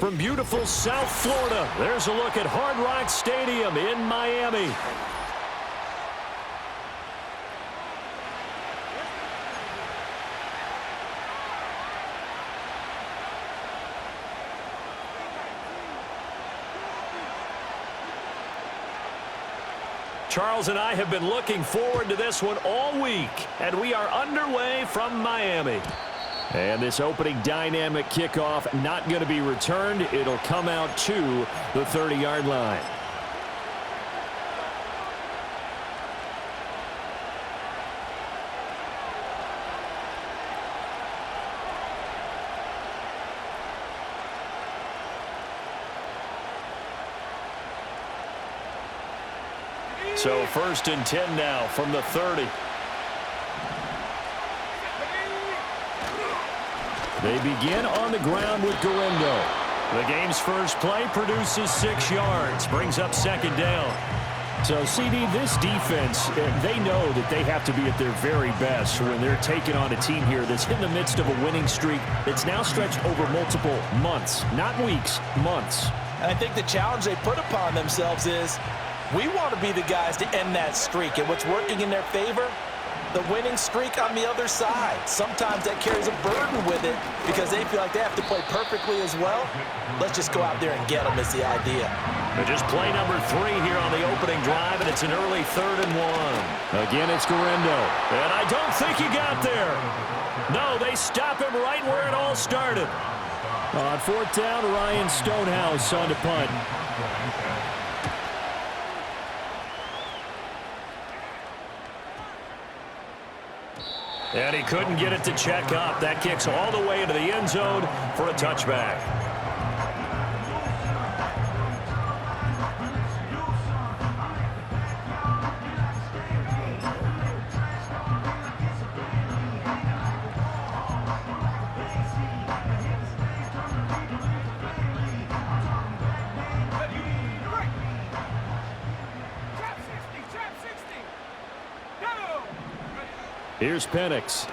From beautiful South Florida, there's a look at Hard Rock Stadium in Miami. Charles and I have been looking forward to this one all week, and we are underway from Miami. And this opening dynamic kickoff not going to be returned. It'll come out to the 30-yard line. So 1st and 10 now from the 30. They begin on the ground with Guendo. The game's first play produces 6 yards, brings up 2nd down. So, CD, this defense, they know that they have to be at their very best when they're taking on a team here that's in the midst of a winning streak that's now stretched over multiple months, not weeks, months. And I think the challenge they put upon themselves is we want to be the guys to end that streak. And what's working in their favor? The winning streak on the other side. Sometimes that carries a burden with it because they feel like they have to play perfectly as well. Let's just go out there and get them is the idea. But just play number 3 here on the opening drive, and it's an early 3rd and 1. Again, it's Guendo. And I don't think he got there. No, they stop him right where it all started. On 4th down, Ryan Stonehouse on to punt. And he couldn't get it to check up. That kicks all the way into the end zone for a touchback. Here's Penix.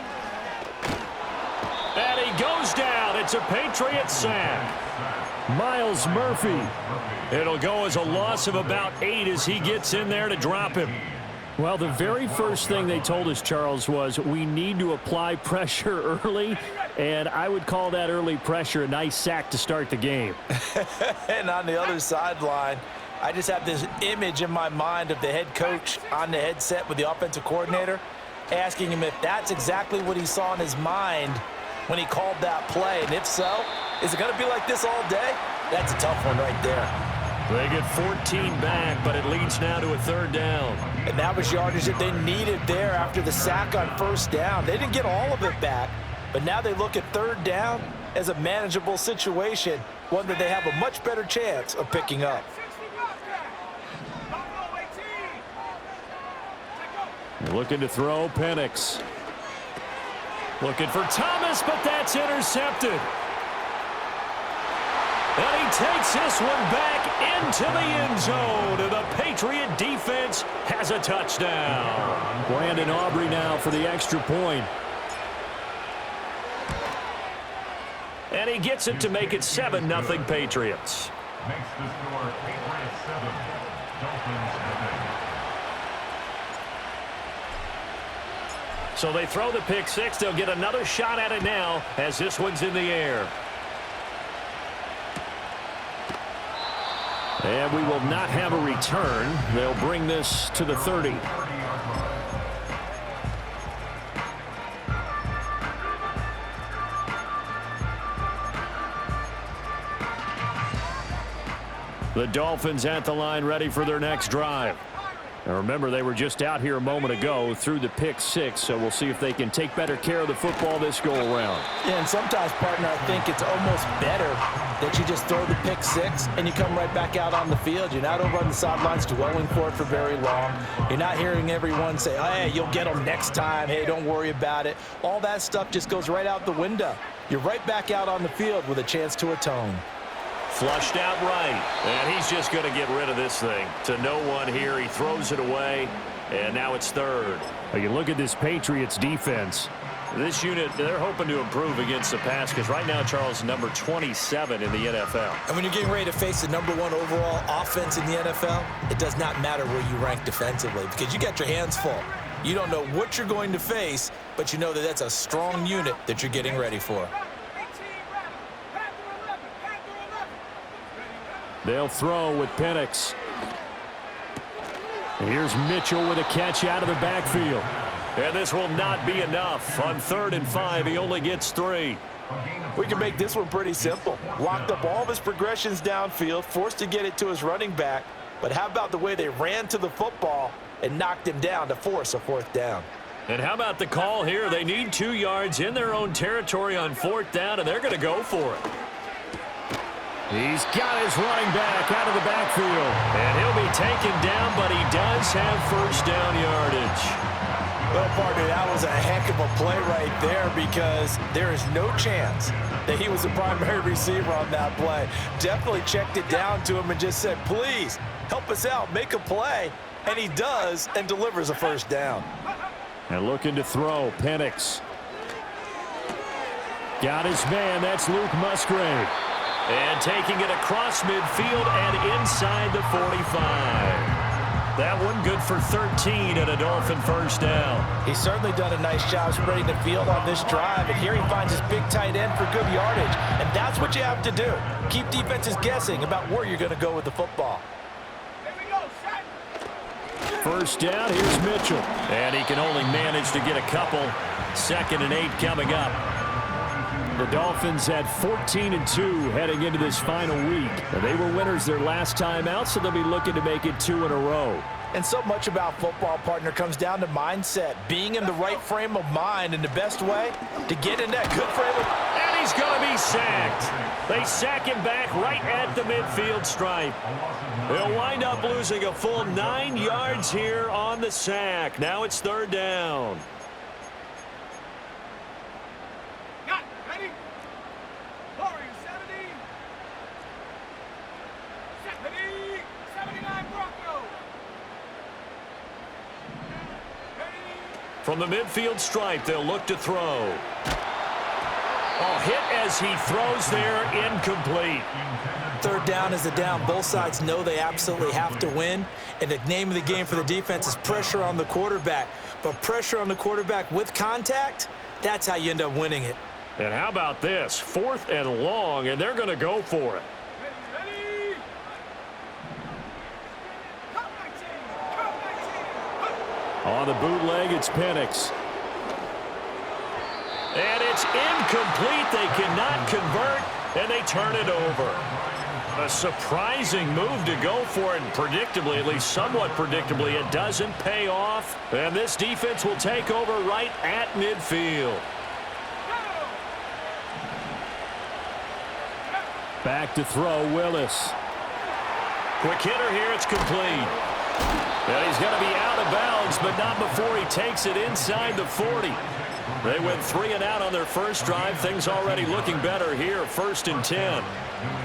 And he goes down. It's a Patriot sack. Miles Murphy. It'll go as a loss of about 8 as he gets in there to drop him. Well, the very first thing they told us, Charles, was we need to apply pressure early, and I would call that early pressure a nice sack to start the game. And on the other sideline, I just have this image in my mind of the head coach on the headset with the offensive coordinator, asking him if that's exactly what he saw in his mind when he called that play. And if so, is it going to be like this all day? That's a tough one right there. They get 14 back, but it leads now to a 3rd down. And that was yardage that they needed there after the sack on 1st down. They didn't get all of it back, but now they look at 3rd down as a manageable situation, one that they have a much better chance of picking up. Looking to throw, Penix. Looking for Thomas, but that's intercepted. And he takes this one back into the end zone. And the Patriot defense has a touchdown. Brandon Aubrey now for the extra point. And he gets it to make it 7-0 Patriots. Makes the score Patriots 7, Dolphins 7. So they throw the pick 6. They'll get another shot at it now as this one's in the air. And we will not have a return. They'll bring this to the 30. The Dolphins at the line ready for their next drive. Now remember, they were just out here a moment ago through the pick 6, so we'll see if they can take better care of the football this go-around. Yeah, and sometimes, partner, I think it's almost better that you just throw the pick 6 and you come right back out on the field. You're not over on the sidelines dwelling for it for very long. You're not hearing everyone say, oh, hey, you'll get them next time. Hey, don't worry about it. All that stuff just goes right out the window. You're right back out on the field with a chance to atone. Flushed out right, and he's just going to get rid of this thing. To no one here, he throws it away, and now it's 3rd. You look at this Patriots defense. This unit, they're hoping to improve against the pass because right now, Charles, number 27 in the NFL. And when you're getting ready to face the #1 overall offense in the NFL, it does not matter where you rank defensively because you got your hands full. You don't know what you're going to face, but you know that that's a strong unit that you're getting ready for. They'll throw with Penix. Here's Mitchell with a catch out of the backfield. And this will not be enough. On 3rd and 5, he only gets 3. We can make this one pretty simple. Locked up all of his progressions downfield, forced to get it to his running back. But how about the way they ran to the football and knocked him down to force a 4th down? And how about the call here? They need 2 yards in their own territory on 4th down, and they're going to go for it. He's got his running back out of the backfield. And he'll be taken down, but he does have 1st down yardage. Well, partner, that was a heck of a play right there because there is no chance that he was the primary receiver on that play. Definitely checked it down to him and just said, please, help us out, make a play. And he does and delivers a 1st down. And looking to throw, Penix. Got his man, that's Luke Musgrave. And taking it across midfield and inside the 45. That one good for 13 and a Dolphin 1st down. He's certainly done a nice job spreading the field on this drive, and here he finds his big tight end for good yardage. And that's what you have to do. Keep defenses guessing about where you're going to go with the football. 1st down, here's Mitchell. And he can only manage to get a couple. 2nd and 8 coming up. The Dolphins had 14-2 heading into this final week. And they were winners their last time out, so they'll be looking to make it 2 in a row. And so much about football, partner, comes down to mindset. Being in the right frame of mind, and the best way to get in that good frame of mind. And he's going to be sacked. They sack him back right at the midfield stripe. They'll wind up losing a full 9 yards here on the sack. Now it's 3rd down. From the midfield stripe, they'll look to throw. Oh, hit as he throws there, incomplete. 3rd down is a down. Both sides know they absolutely have to win. And the name of the game for the defense is pressure on the quarterback. But pressure on the quarterback with contact, that's how you end up winning it. And how about this? 4th and long, and they're going to go for it. On the bootleg, it's Penix. And it's incomplete. They cannot convert, and they turn it over. A surprising move to go for it, and predictably, at least somewhat predictably, it doesn't pay off. And this defense will take over right at midfield. Back to throw, Willis. Quick hitter here, it's complete. And he's going to be out of bounds, but not before he takes it inside the 40. They went 3 and out on their first drive. Things already looking better here, 1st and 10.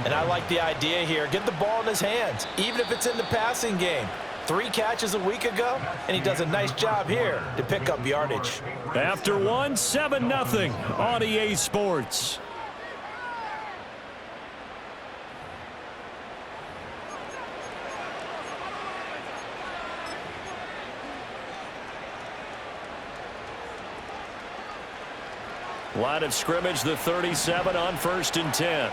And I like the idea here. Get the ball in his hands, even if it's in the passing game. 3 catches a week ago, and he does a nice job here to pick up yardage. After 1, 7-0 on EA Sports. Line of scrimmage, the 37 on 1st and 10.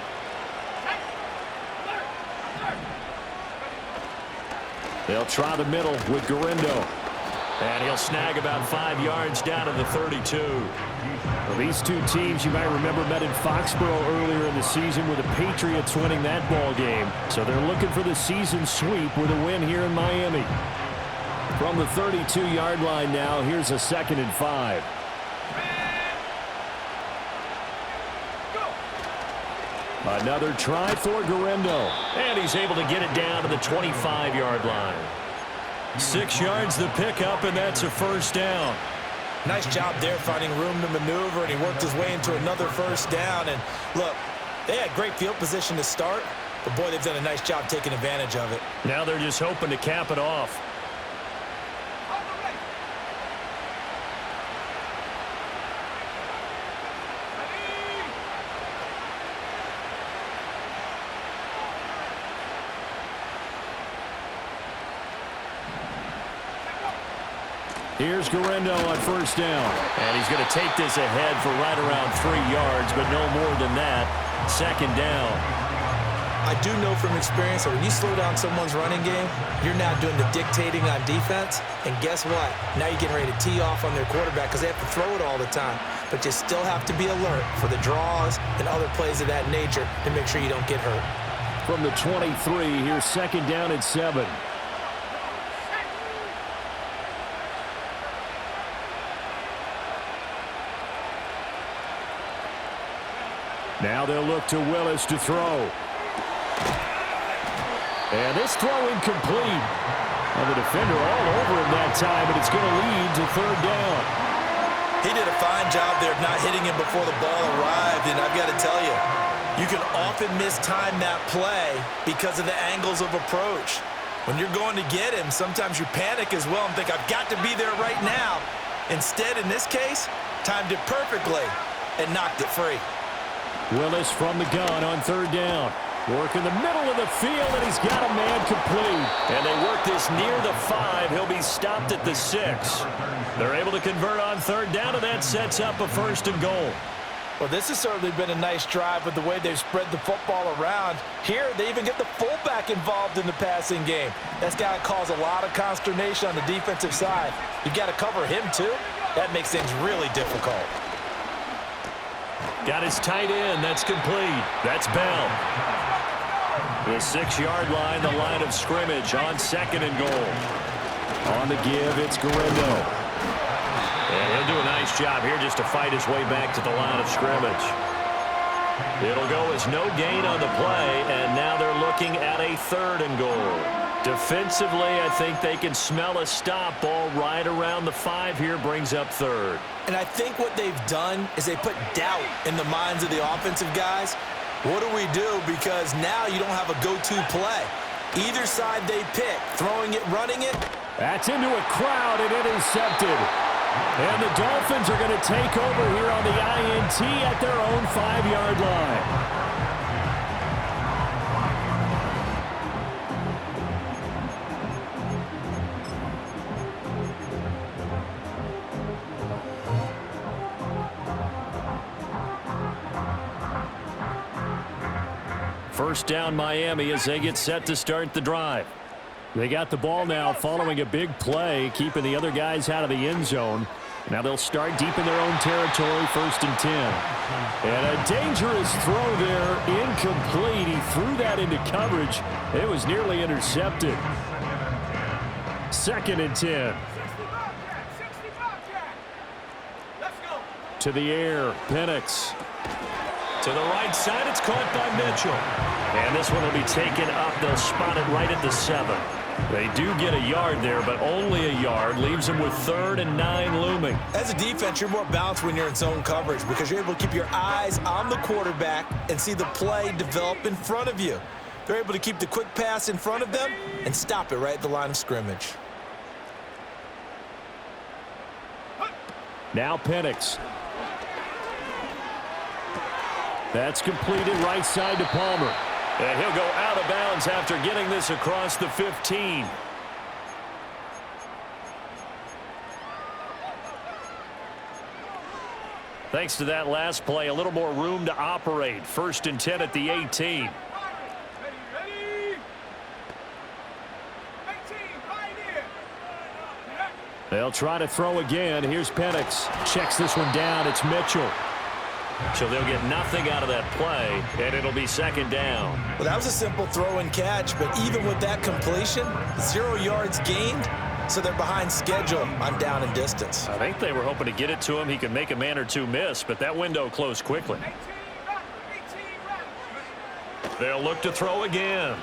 They'll try the middle with Garindo. And he'll snag about 5 yards down to the 32. Well, these two teams, you might remember, met in Foxborough earlier in the season with the Patriots winning that ball game. So they're looking for the season sweep with a win here in Miami. From the 32-yard line now, here's a 2nd and 5. Another try for Garindo. And he's able to get it down to the 25-yard line. 6 yards the pickup, and that's a 1st down. Nice job there finding room to maneuver, and he worked his way into another 1st down. And look, they had great field position to start, but boy, they've done a nice job taking advantage of it. Now they're just hoping to cap it off. Here's Guerrero on first down. And he's going to take this ahead for right around 3 yards, but no more than that. Second down. I do know from experience that when you slow down someone's running game, you're now doing the dictating on defense. And guess what? Now you're getting ready to tee off on their quarterback because they have to throw it all the time. But you still have to be alert for the draws and other plays of that nature to make sure you don't get hurt. From the 23, here's second down and 7. Now they'll look to Willis to throw. And this throw incomplete. And the defender all over him that time, but it's going to lead to third down. He did a fine job there of not hitting him before the ball arrived, and I've got to tell you, you can often mistime that play because of the angles of approach. When you're going to get him, sometimes you panic as well and think, I've got to be there right now. Instead, in this case, timed it perfectly and knocked it free. Willis from the gun on third down. Work in the middle of the field, and he's got a man complete. And they work this near the 5. He'll be stopped at the 6. They're able to convert on third down, and that sets up a first and goal. Well, this has certainly been a nice drive with the way they've spread the football around. Here, they even get the fullback involved in the passing game. That's got to cause a lot of consternation on the defensive side. You've got to cover him, too. That makes things really difficult. Got his tight end. That's complete. That's Bell. The 6-yard line, the line of scrimmage on second and goal. On the give, it's Guerrero. And he'll do a nice job here just to fight his way back to the line of scrimmage. It'll go as no gain on the play, and now they're looking at a third and goal. Defensively, I think they can smell a stop. Ball right around the 5 here, brings up third. And I think what they've done is they put doubt in the minds of the offensive guys. What do we do? Because now you don't have a go-to play. Either side they pick, throwing it, running it. That's into a crowd and intercepted. And the Dolphins are going to take over here on the INT at their own 5-yard line. First down Miami as they get set to start the drive. They got the ball now following a big play, keeping the other guys out of the end zone. Now they'll start deep in their own territory, 1st and 10. And a dangerous throw there, incomplete. He threw that into coverage. It was nearly intercepted. 2nd and 10. To the air, Penix. To the right side, it's caught by Mitchell. And this one will be taken up. They'll spot it right at the 7. They do get a yard there, but only a yard. Leaves them with 3rd and 9 looming. As a defense, you're more balanced when you're in zone coverage because you're able to keep your eyes on the quarterback and see the play develop in front of you. They're able to keep the quick pass in front of them and stop it right at the line of scrimmage. Now Penix. That's completed right side to Palmer. And he'll go out of bounds after getting this across the 15. Thanks to that last play, a little more room to operate. 1st and 10 at the 18. They'll try to throw again. Here's Penix. Checks this one down. It's Mitchell. So they'll get nothing out of that play, and it'll be 2nd down. Well, that was a simple throw and catch, but even with that completion, 0 yards gained, so they're behind schedule on down and distance. I think they were hoping to get it to him. He could make a man or two miss, but that window closed quickly. They'll look to throw again.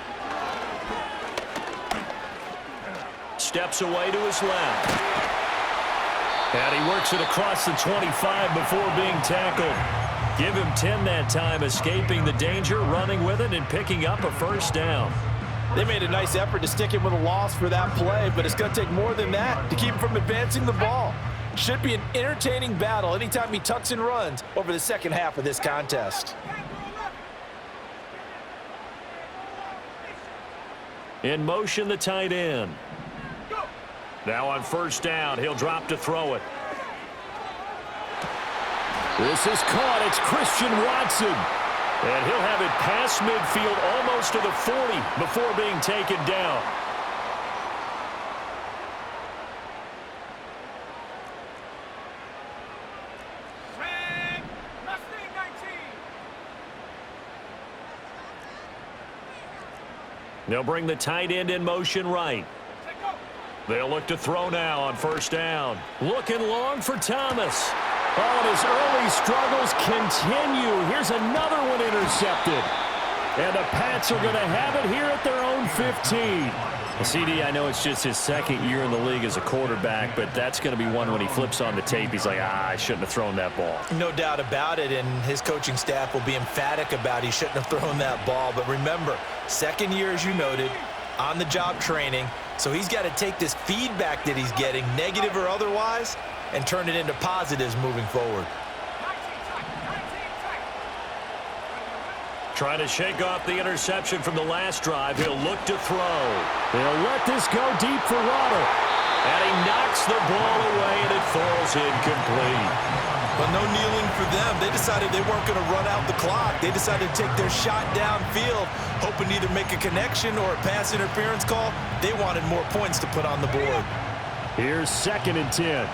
Steps away to his left. And he works it across the 25 before being tackled. Give him 10 that time, escaping the danger, running with it, and picking up a 1st down. They made a nice effort to stick him with a loss for that play, but it's going to take more than that to keep him from advancing the ball. Should be an entertaining battle anytime he tucks and runs over the second half of this contest. In motion, the tight end. Now on first down, he'll drop to throw it. This is caught. It's Christian Watson. And he'll have it past midfield almost to the 40 before being taken down. They'll bring the tight end in motion right. They'll look to throw now on first down. Looking long for Thomas. Oh, and his early struggles continue. Here's another one intercepted. And the Pats are going to have it here at their own 15. CD, I know it's just his second year in the league as a quarterback, but that's going to be one when he flips on the tape. He's like, I shouldn't have thrown that ball. No doubt about it, and his coaching staff will be emphatic about he shouldn't have thrown that ball. But remember, second year, as you noted, on-the-job training. So he's got to take this feedback that he's getting, negative or otherwise, and turn it into positives moving forward. Trying to shake off the interception from the last drive. He'll look to throw. He'll let this go deep for Waddle. And he knocks the ball away, and it falls incomplete. But no kneeling for them. They decided they weren't going to run out the clock. They decided to take their shot downfield, hoping to either make a connection or a pass interference call. They wanted more points to put on the board. Here's 2nd and 10.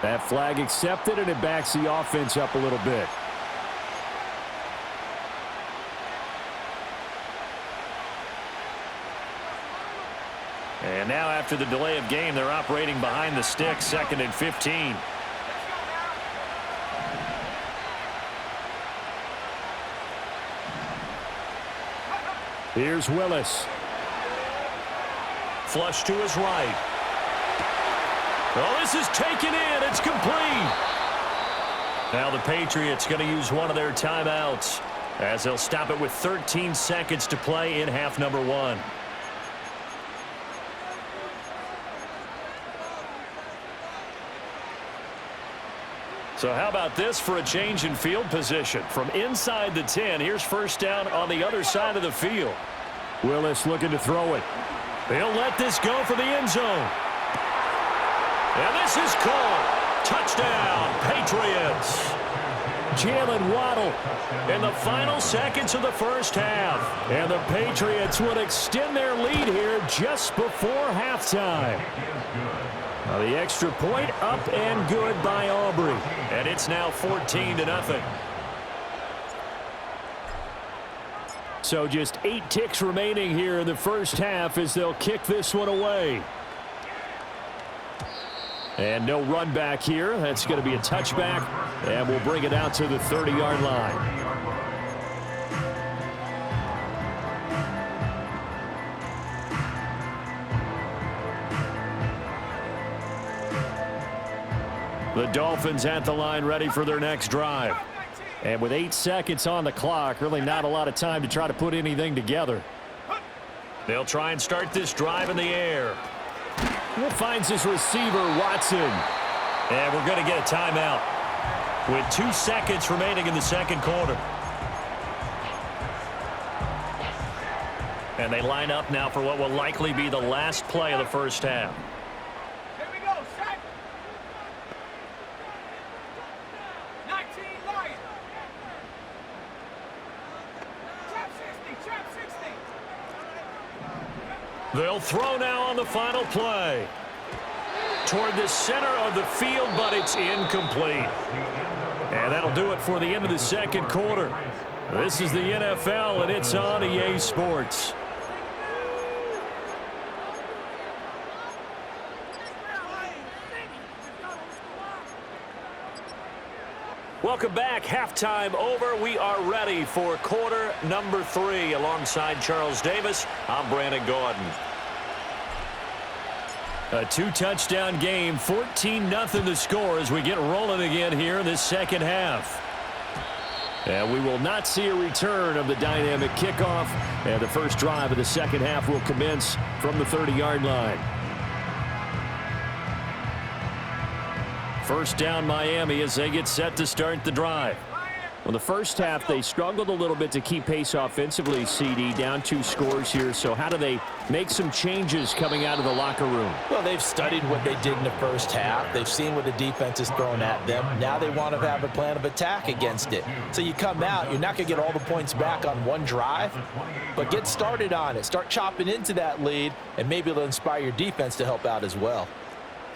That flag accepted, and it backs the offense up a little bit. And now after the delay of game, they're operating behind the sticks, 2nd and 15. Here's Willis. Flush to his right. Oh, this is taken in. It's complete. Now the Patriots going to use one of their timeouts as they'll stop it with 13 seconds to play in half number 1. So how about this for a change in field position? From inside the 10, here's first down on the other side of the field. Willis looking to throw it. They'll let this go for the end zone. And this is called. Touchdown, Patriots. Jalen Waddle in the final seconds of the first half. And the Patriots would extend their lead here just before halftime. Now the extra point up and good by Aubrey. And it's now 14-0. So just 8 ticks remaining here in the first half as they'll kick this one away. And no run back here. That's going to be a touchback. And we'll bring it out to the 30-yard line. The Dolphins at the line ready for their next drive. And with 8 seconds on the clock, really not a lot of time to try to put anything together. They'll try and start this drive in the air. It finds his receiver, Watson. And we're going to get a timeout with 2 seconds remaining in the second quarter. And they line up now for what will likely be the last play of the first half. Here we go, set. 19 Lions. Trap 60. They'll throw now on the final play. Toward the center of the field, but it's incomplete. And that'll do it for the end of the second quarter. This is the NFL, and it's on EA Sports. Welcome back. Halftime over. We are ready for quarter number 3. Alongside Charles Davis, I'm Brandon Gordon. A 2-touchdown game, 14-0 the score as we get rolling again here in this second half. And we will not see a return of the dynamic kickoff. And the first drive of the second half will commence from the 30-yard line. First down Miami as they get set to start the drive. Well, the first half, they struggled a little bit to keep pace offensively, CD, down 2 scores here. So how do they make some changes coming out of the locker room? Well, they've studied what they did in the first half. They've seen what the defense is throwing at them. Now they want to have a plan of attack against it. So you come out, you're not going to get all the points back on one drive, but get started on it. Start chopping into that lead, and maybe it'll inspire your defense to help out as well.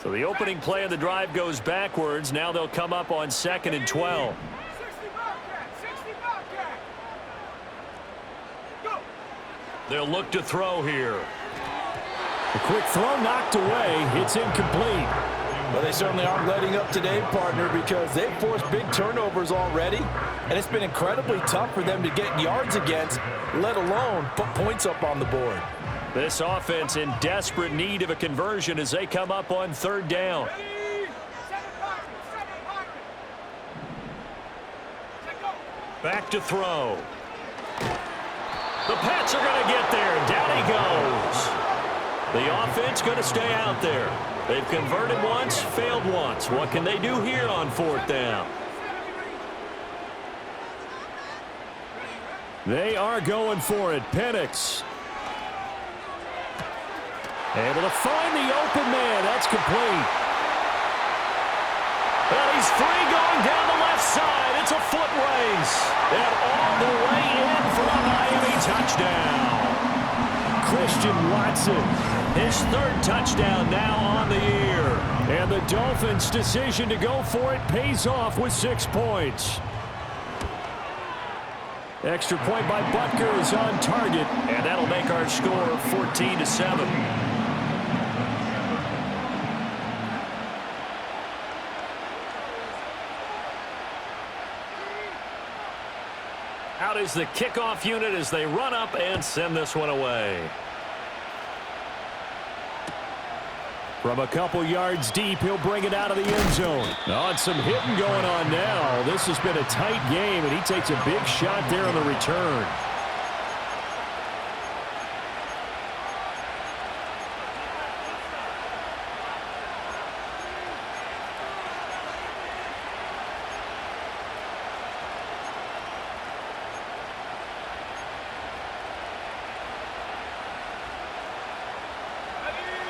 So the opening play of the drive goes backwards. Now they'll come up on 2nd and 12. They'll look to throw here. A quick throw knocked away. It's incomplete. Well, they certainly aren't letting up today, partner, because they've forced big turnovers already, and it's been incredibly tough for them to get yards against, let alone put points up on the board. This offense in desperate need of a conversion as they come up on 3rd down. Back to throw. The Pats are going to get there. Down he goes. The offense going to stay out there. They've converted once, failed once. What can they do here on 4th down? They are going for it. Penix. Able to find the open man. That's complete. And he's free going down the left side. It's a foot race. And all the way in for a Miami touchdown. Christian Watson, his 3rd touchdown now on the year. And the Dolphins' decision to go for it pays off with 6 points. Extra point by Butker is on target. And that'll make our score 14-7. Out is the kickoff unit as they run up and send this one away. From a couple yards deep, he'll bring it out of the end zone. Oh, and some hitting going on now. This has been a tight game, and he takes a big shot there on the return.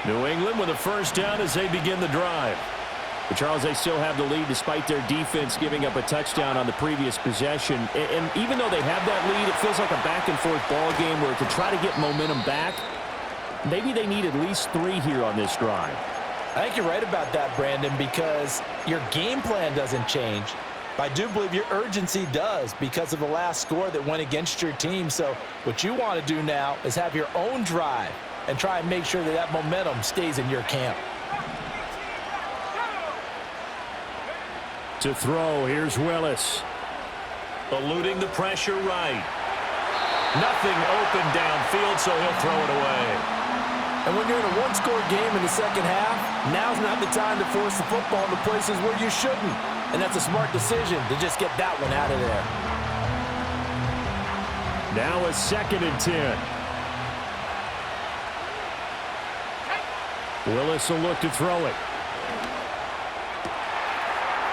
New England with a first down as they begin the drive. But Charles, they still have the lead despite their defense giving up a touchdown on the previous possession. And even though they have that lead, it feels like a back-and-forth ball game where to try to get momentum back, maybe they need at least 3 here on this drive. I think you're right about that, Brandon, because your game plan doesn't change. I do believe your urgency does because of the last score that went against your team. So what you want to do now is have your own drive and try and make sure that that momentum stays in your camp. To throw, here's Willis. Eluding the pressure right. Nothing open downfield, so he'll throw it away. And when you're in a one-score game in the second half, now's not the time to force the football into places where you shouldn't. And that's a smart decision to just get that one out of there. Now a 2nd and 10. Willis will look to throw it.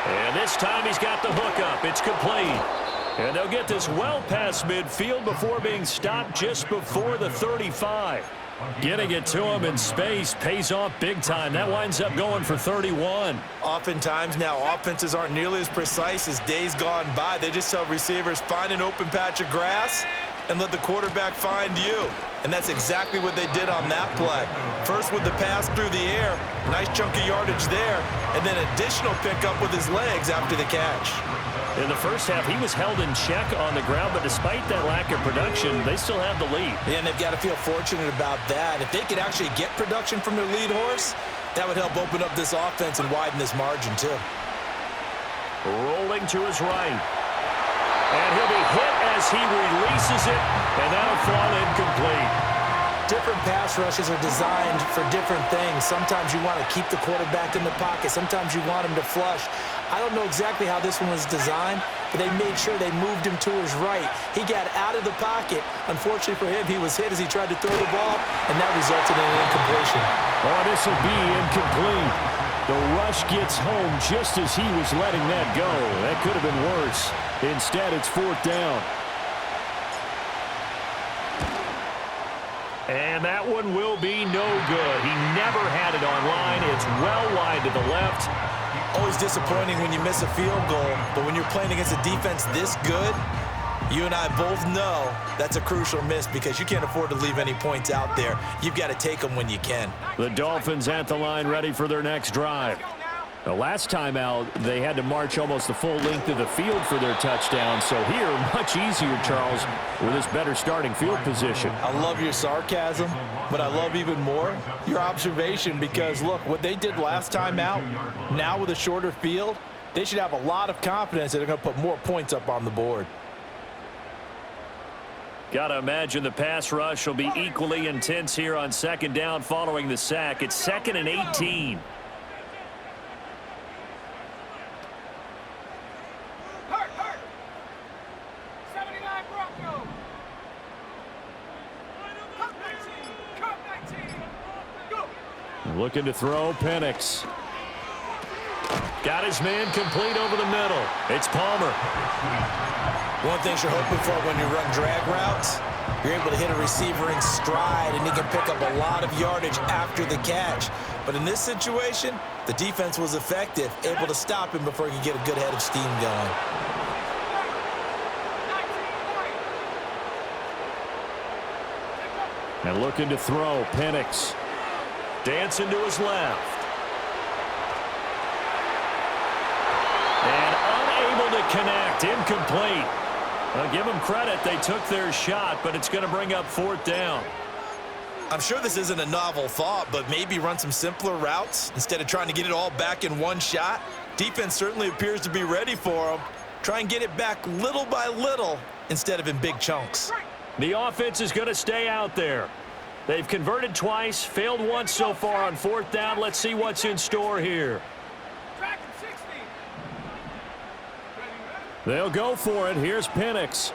And this time he's got the hook up. It's complete. And they'll get this well past midfield before being stopped just before the 35. Getting it to him in space pays off big time. That winds up going for 31. Oftentimes now offenses aren't nearly as precise as days gone by. They just tell receivers, find an open patch of grass and let the quarterback find you. And that's exactly what they did on that play. First with the pass through the air, nice chunk of yardage there, and then additional pickup with his legs after the catch. In the first half, he was held in check on the ground, but despite that lack of production, they still have the lead. Yeah, and they've got to feel fortunate about that. If they could actually get production from their lead horse, that would help open up this offense and widen this margin too. Rolling to his right. And he'll be hit as he releases it, and that'll fall incomplete. different pass rushes are designed for different things. Sometimes you want to keep the quarterback in the pocket. Sometimes you want him to flush. I don't know exactly how this one was designed, but they made sure they moved him to his right. He got out of the pocket. Unfortunately for him, he was hit as he tried to throw the ball, and that resulted in an incompletion. Oh, this will be incomplete. The rush gets home just as he was letting that go. That could have been worse. Instead, it's 4th down. And that one will be no good. He never had it on line. It's well wide to the left. Always disappointing when you miss a field goal, but when you're playing against a defense this good, you and I both know that's a crucial miss because you can't afford to leave any points out there. You've got to take them when you can. The Dolphins at the line ready for their next drive. The last time out, they had to march almost the full length of the field for their touchdown. So here, much easier, Charles, with this better starting field position. I love your sarcasm, but I love even more your observation because, look, what they did last time out, now with a shorter field, they should have a lot of confidence that they're going to put more points up on the board. Got to imagine the pass rush will be equally intense here on 2nd down following the sack. It's 2nd and 18. Looking to throw, Penix. Got his man complete over the middle. It's Palmer. One thing you're hoping for when you run drag routes, you're able to hit a receiver in stride, and he can pick up a lot of yardage after the catch. But in this situation, the defense was effective, able to stop him before he could get a good head of steam going. And looking to throw, Penix. Dancing to his left. And unable to connect. Incomplete. I'll give them credit. They took their shot, but it's going to bring up 4th down. I'm sure this isn't a novel thought, but maybe run some simpler routes instead of trying to get it all back in one shot. Defense certainly appears to be ready for them. Try and get it back little by little instead of in big chunks. The offense is going to stay out there. They've converted twice, failed once so far on 4th down. Let's see what's in store here. They'll go for it. Here's Penix.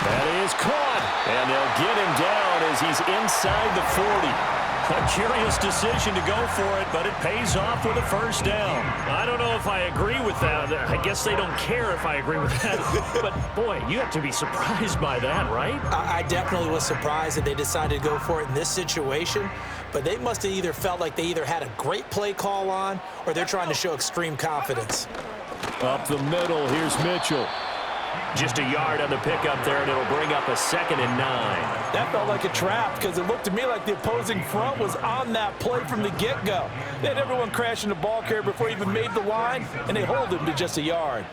That is caught. And they'll get him down as he's inside the 40. A curious decision to go for it, but it pays off with a 1st down. I don't know if I agree with that. I guess they don't care if I agree with that. But, boy, you have to be surprised by that, right? I definitely was surprised that they decided to go for it in this situation. But they must have either felt like they either had a great play call on or they're trying to show extreme confidence. Up the middle, here's Mitchell. Just a yard on the pickup there, and it'll bring up a 2nd and 9. That felt like a trap because it looked to me like the opposing front was on that play from the get-go. They had everyone crashing the ball carrier before he even made the line, and they hold him to just a yard.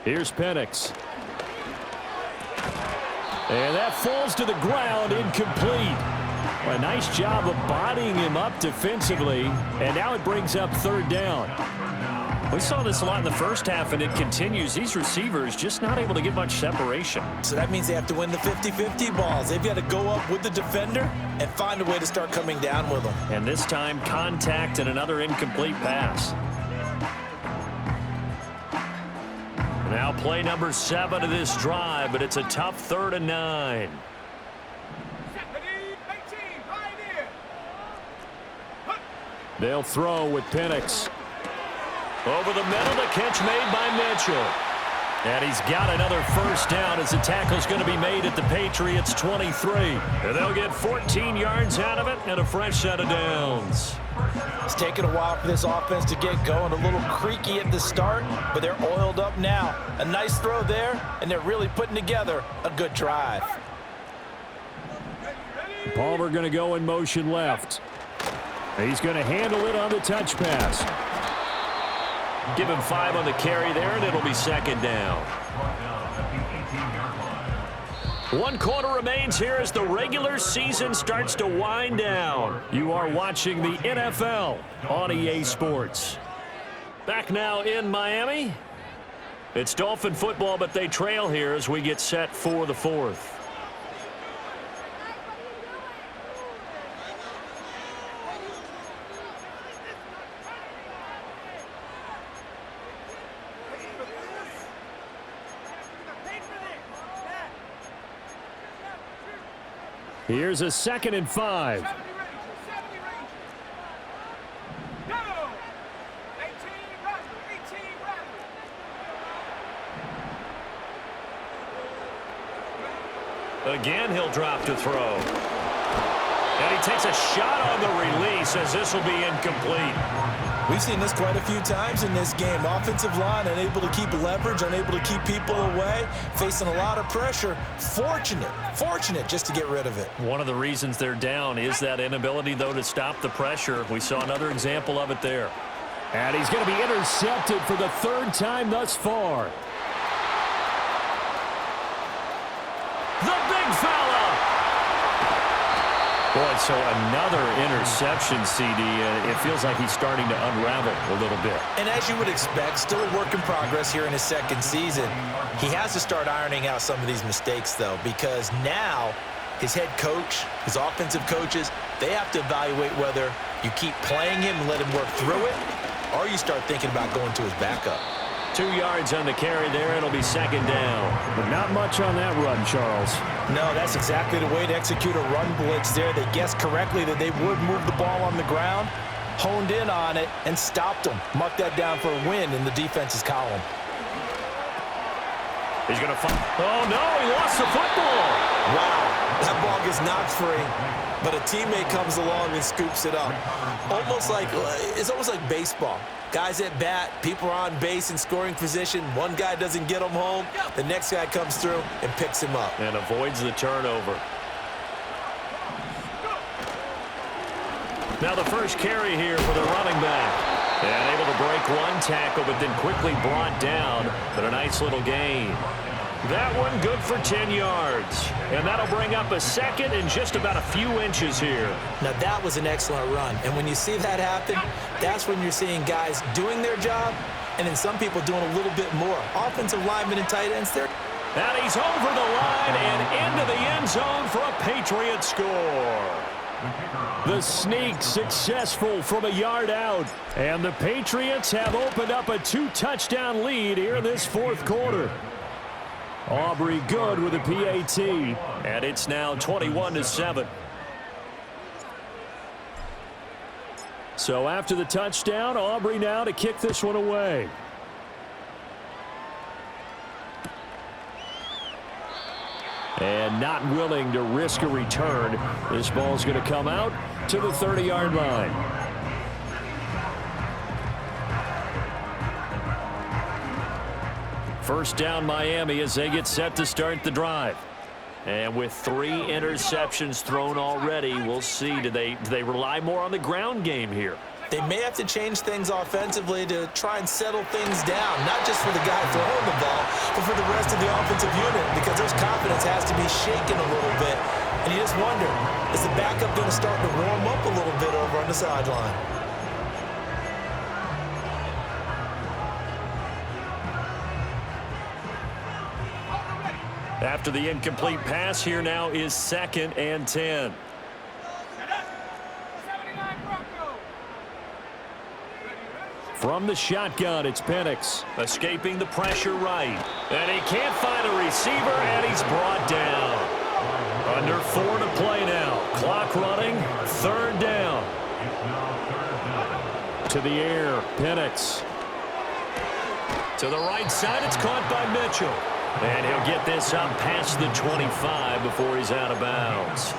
Here's Penix. And that falls to the ground, incomplete. A nice job of bodying him up defensively, and now it brings up 3rd down. We saw this a lot in the first half, and it continues. These receivers just not able to get much separation. So that means they have to win the 50-50 balls. They've got to go up with the defender and find a way to start coming down with them. And this time, contact and another incomplete pass. Now play number 7 of this drive, but it's a tough 3rd and 9. They'll throw with Penix. Over the middle, the catch made by Mitchell. And he's got another 1st down as the tackle's going to be made at the Patriots' 23. And they'll get 14 yards out of it and a fresh set of downs. It's taken a while for this offense to get going. A little creaky at the start, but they're oiled up now. A nice throw there, and they're really putting together a good drive. Palmer going to go in motion left. He's going to handle it on the touch pass. Give him 5 on the carry there, and it'll be 2nd down. 1 quarter remains here as the regular season starts to wind down. You are watching the NFL on EA Sports. Back now in Miami. It's Dolphin football, but they trail here as we get set for the fourth. Here's a 2nd and 5. 70 Rangers. Go! 18 Rattler. Again, he'll drop to throw. And he takes a shot on the release as this will be incomplete. We've seen this quite a few times in this game. Offensive line unable to keep leverage, unable to keep people away, facing a lot of pressure. Fortunate just to get rid of it. One of the reasons they're down is that inability, though, to stop the pressure. We saw another example of it there. And he's going to be intercepted for the 3rd time thus far. The big fella! Boy, so another interception, CD. It feels like he's starting to unravel a little bit. And as you would expect, still a work in progress here in his 2nd season. He has to start ironing out some of these mistakes, though, because now his head coach, his offensive coaches, they have to evaluate whether you keep playing him and let him work through it, or you start thinking about going to his backup. 2 yards on the carry there. It'll be 2nd down. But not much on that run, Charles. No, that's exactly the way to execute a run blitz there. They guessed correctly that they would move the ball on the ground, honed in on it, and stopped them. Marked that down for a win in the defense's column. He's going to find. Oh, no, he lost the football. Wow, that ball gets knocked free, but a teammate comes along and scoops it up. It's almost like baseball. Guys at bat, people are on base in scoring position. One guy doesn't get him home. The next guy comes through and picks him up. And avoids the turnover. Now the first carry here for the running back. And able to break one tackle, but then quickly brought down. But a nice little gain. That one good for 10 yards. And that'll bring up a 2nd and just about a few inches here. Now that was an excellent run. And when you see that happen, that's when you're seeing guys doing their job and then some people doing a little bit more. Offensive linemen and tight ends there. And he's over the line and into the end zone for a Patriot score. The sneak successful from a yard out. And the Patriots have opened up a 2-touchdown lead here in this 4th quarter. Aubrey good with a PAT. And it's now 21-7. So after the touchdown, Aubrey now to kick this one away. And not willing to risk a return. This ball's going to come out to the 30-yard line. First down Miami as they get set to start the drive. And with 3 interceptions thrown already, we'll see. Do they rely more on the ground game here? They may have to change things offensively to try and settle things down, not just for the guy throwing the ball, but for the rest of the offensive unit, because their confidence has to be shaken a little bit. And you just wonder, is the backup going to start to warm up a little bit over on the sideline? After the incomplete pass, here now is 2nd and 10. From the shotgun, it's Penix. Escaping the pressure right. And he can't find a receiver, and he's brought down. Under 4 to play now. Clock running, 3rd down. To the air, Penix. To the right side, it's caught by Mitchell. And he'll get this up past the 25 before he's out of bounds.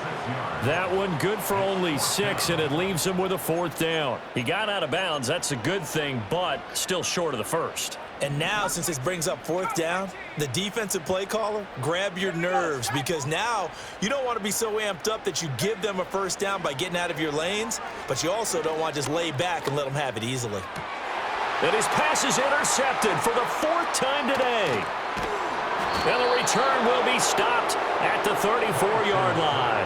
That one good for only 6, and it leaves him with a 4th down. He got out of bounds. That's a good thing, but still short of the first. And now, since this brings up 4th down, the defensive play caller, grab your nerves, because now you don't want to be so amped up that you give them a 1st down by getting out of your lanes, but you also don't want to just lay back and let them have it easily. And his pass is intercepted for the 4th time today. And the return will be stopped at the 34-yard line.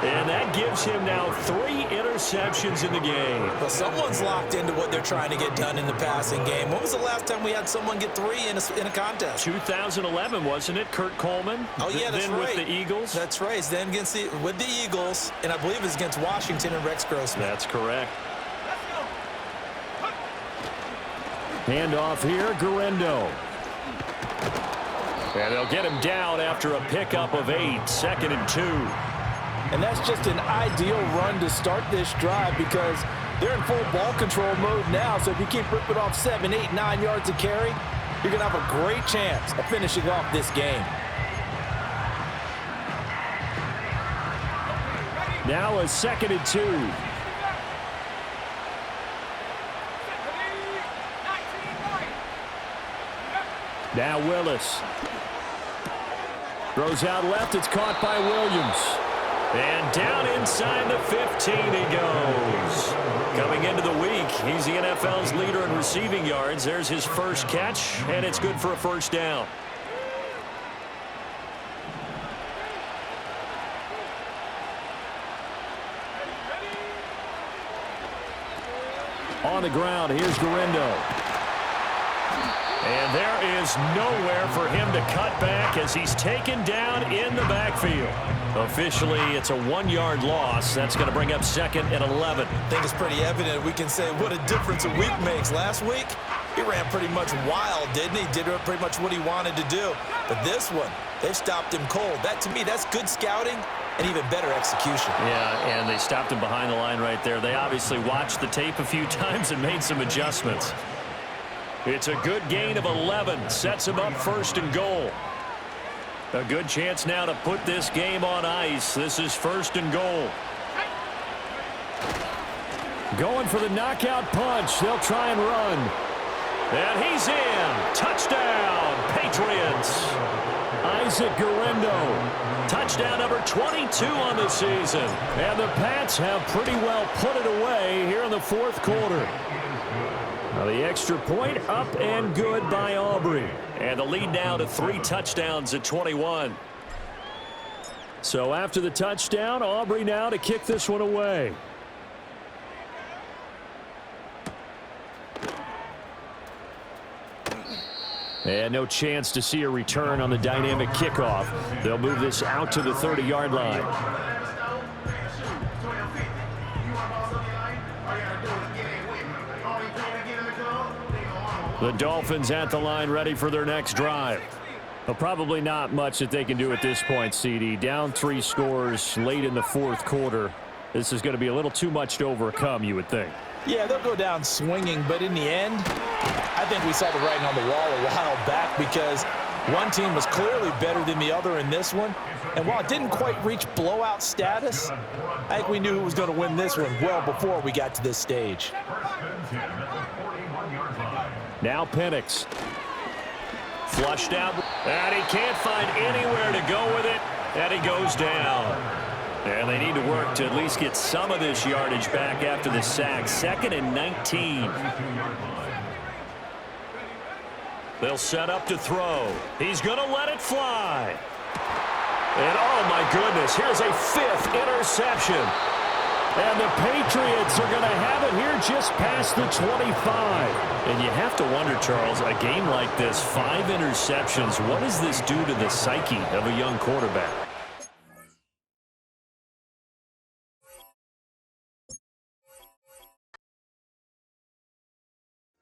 And that gives him now 3 interceptions in the game. Well, someone's locked into what they're trying to get done in the passing game. When was the last time we had someone get 3 in a contest? 2011, wasn't it? Kurt Coleman. Oh, yeah, that's then right. with the Eagles. That's right. Then with the Eagles, and I believe it's against Washington and Rex Grossman. That's correct. Handoff here, Guerrero. And they'll get him down after a pickup of 8, 2nd and 2. And that's just an ideal run to start this drive because they're in full ball control mode now. So if you keep ripping off 7, 8, 9 yards of carry, you're going to have a great chance of finishing off this game. Now a 2nd and 2. Now Willis. Throws out left. It's caught by Williams. And down inside the 15 he goes. Coming into the week, he's the NFL's leader in receiving yards. There's his first catch, and it's good for a first down. On the ground, here's Guerrero. And there is nowhere for him to cut back as he's taken down in the backfield. Officially, it's a 1-yard loss. That's going to bring up 2nd and 11. I think it's pretty evident. We can say what a difference a week makes. Last week, he ran pretty much wild, didn't he? Did pretty much what he wanted to do. But this one, they've stopped him cold. That, to me, that's good scouting and even better execution. Yeah, and they stopped him behind the line right there. They obviously watched the tape a few times and made some adjustments. It's a good gain of 11. Sets him up 1st and goal. A good chance now to put this game on ice. This is 1st and goal. Going for the knockout punch. They'll try and run. And he's in. Touchdown, Patriots. Isaac Guerrero. Touchdown number 22 on the season. And the Pats have pretty well put it away here in the 4th quarter. Now the extra point up and good by Aubrey. And the lead now to 3 touchdowns at 21. So after the touchdown, Aubrey now to kick this one away. And no chance to see a return on the dynamic kickoff. They'll move this out to the 30-yard line. The Dolphins at the line ready for their next drive. Well, probably not much that they can do at this point, CD. Down 3 scores late in the 4th quarter. This is going to be a little too much to overcome, you would think. Yeah, they'll go down swinging, but in the end, I think we saw the writing on the wall a while back because one team was clearly better than the other in this one. And while it didn't quite reach blowout status, I think we knew who was going to win this one well before we got to this stage. Now Penix. Flushed out. And he can't find anywhere to go with it. And he goes down. And they need to work to at least get some of this yardage back after the sack. 2nd and 19. They'll set up to throw. He's going to let it fly. And oh my goodness, here's a 5th interception. And the Patriots are going to have it here just past the 25. And you have to wonder, Charles, a game like this, 5 interceptions, what does this do to the psyche of a young quarterback?